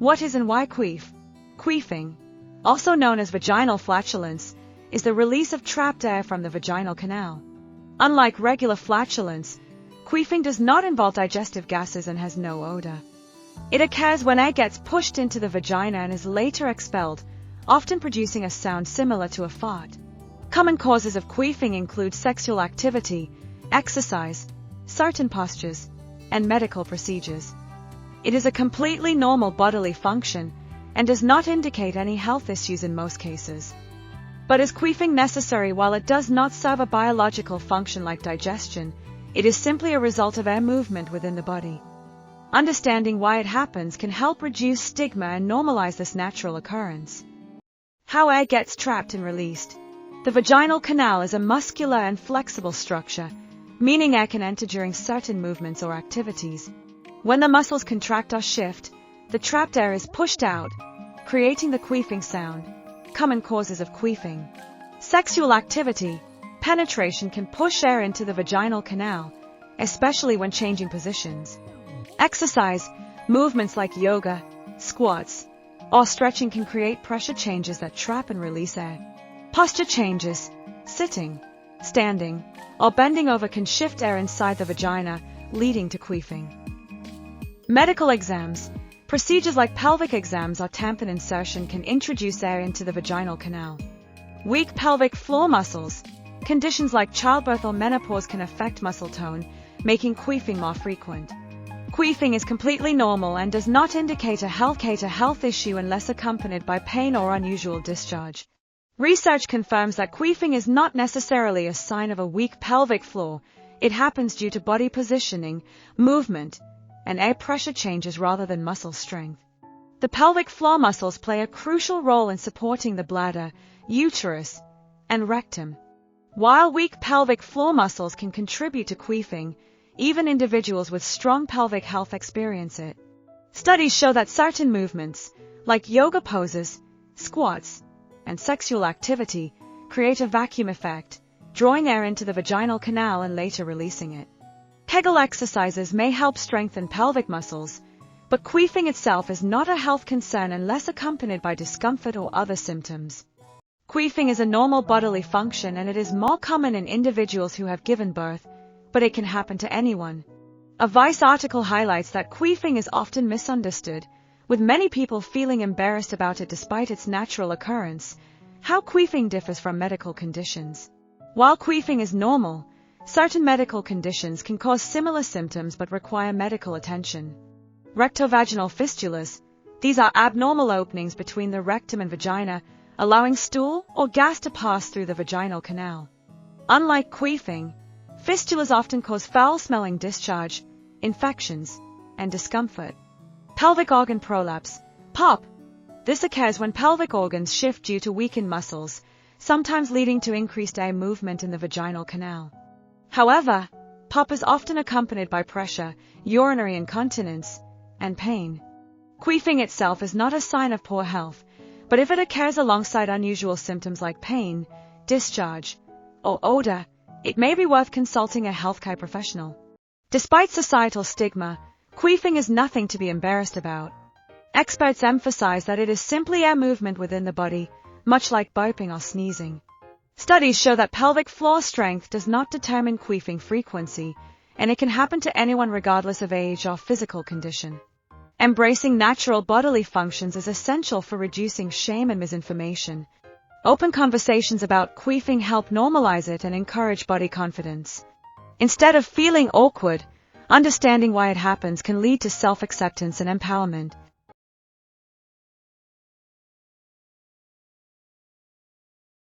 What is and why queef? Queefing, also known as vaginal flatulence, is the release of trapped air from the vaginal canal. Unlike regular flatulence, queefing does not involve digestive gases and has no odor. It occurs when air gets pushed into the vagina and is later expelled, often producing a sound similar to a fart. Common causes of queefing include sexual activity, exercise, certain postures, and medical procedures. It is a completely normal bodily function and does not indicate any health issues in most cases. But is queefing necessary? While it does not serve a biological function like digestion, it is simply a result of air movement within the body. Understanding why it happens can help reduce stigma and normalize this natural occurrence. How air gets trapped and released. The vaginal canal is a muscular and flexible structure, meaning air can enter during certain movements or activities. When the muscles contract or shift, the trapped air is pushed out, creating the queefing sound. Common causes of queefing. Sexual activity. Penetration can push air into the vaginal canal, especially when changing positions. Exercise. Movements like yoga, squats, or stretching can create pressure changes that trap and release air. Posture changes. Sitting, standing, or bending over can shift air inside the vagina, leading to queefing. Medical exams. Procedures like pelvic exams or tampon insertion can introduce air into the vaginal canal. Weak pelvic floor muscles. Conditions like childbirth or menopause can affect muscle tone, making queefing more frequent. Queefing is completely normal and does not indicate a health issue unless accompanied by pain or unusual discharge. Research confirms that queefing is not necessarily a sign of a weak pelvic floor. It happens due to body positioning, movement, and air pressure changes rather than muscle strength. The pelvic floor muscles play a crucial role in supporting the bladder, uterus, and rectum. While weak pelvic floor muscles can contribute to queefing, even individuals with strong pelvic health experience it. Studies show that certain movements, like yoga poses, squats, and sexual activity, create a vacuum effect, drawing air into the vaginal canal and later releasing it. Kegel exercises may help strengthen pelvic muscles, but queefing itself is not a health concern unless accompanied by discomfort or other symptoms. Queefing is a normal bodily function and it is more common in individuals who have given birth, but it can happen to anyone. A Vice article highlights that queefing is often misunderstood, with many people feeling embarrassed about it despite its natural occurrence. How queefing differs from medical conditions. While queefing is normal, certain medical conditions can cause similar symptoms but require medical attention. Rectovaginal fistulas. These are abnormal openings between the rectum and vagina, allowing stool or gas to pass through the vaginal canal. Unlike queefing, fistulas often cause foul-smelling discharge, infections, and discomfort. Pelvic organ prolapse, POP. This occurs when pelvic organs shift due to weakened muscles, sometimes leading to increased air movement in the vaginal canal. However, POP is often accompanied by pressure, urinary incontinence, and pain. Queefing itself is not a sign of poor health, but if it occurs alongside unusual symptoms like pain, discharge, or odor, it may be worth consulting a healthcare professional. Despite societal stigma, queefing is nothing to be embarrassed about. Experts emphasize that it is simply air movement within the body, much like burping or sneezing. Studies show that pelvic floor strength does not determine queefing frequency, and it can happen to anyone regardless of age or physical condition. Embracing natural bodily functions is essential for reducing shame and misinformation. Open conversations about queefing help normalize it and encourage body confidence. Instead of feeling awkward, understanding why it happens can lead to self-acceptance and empowerment.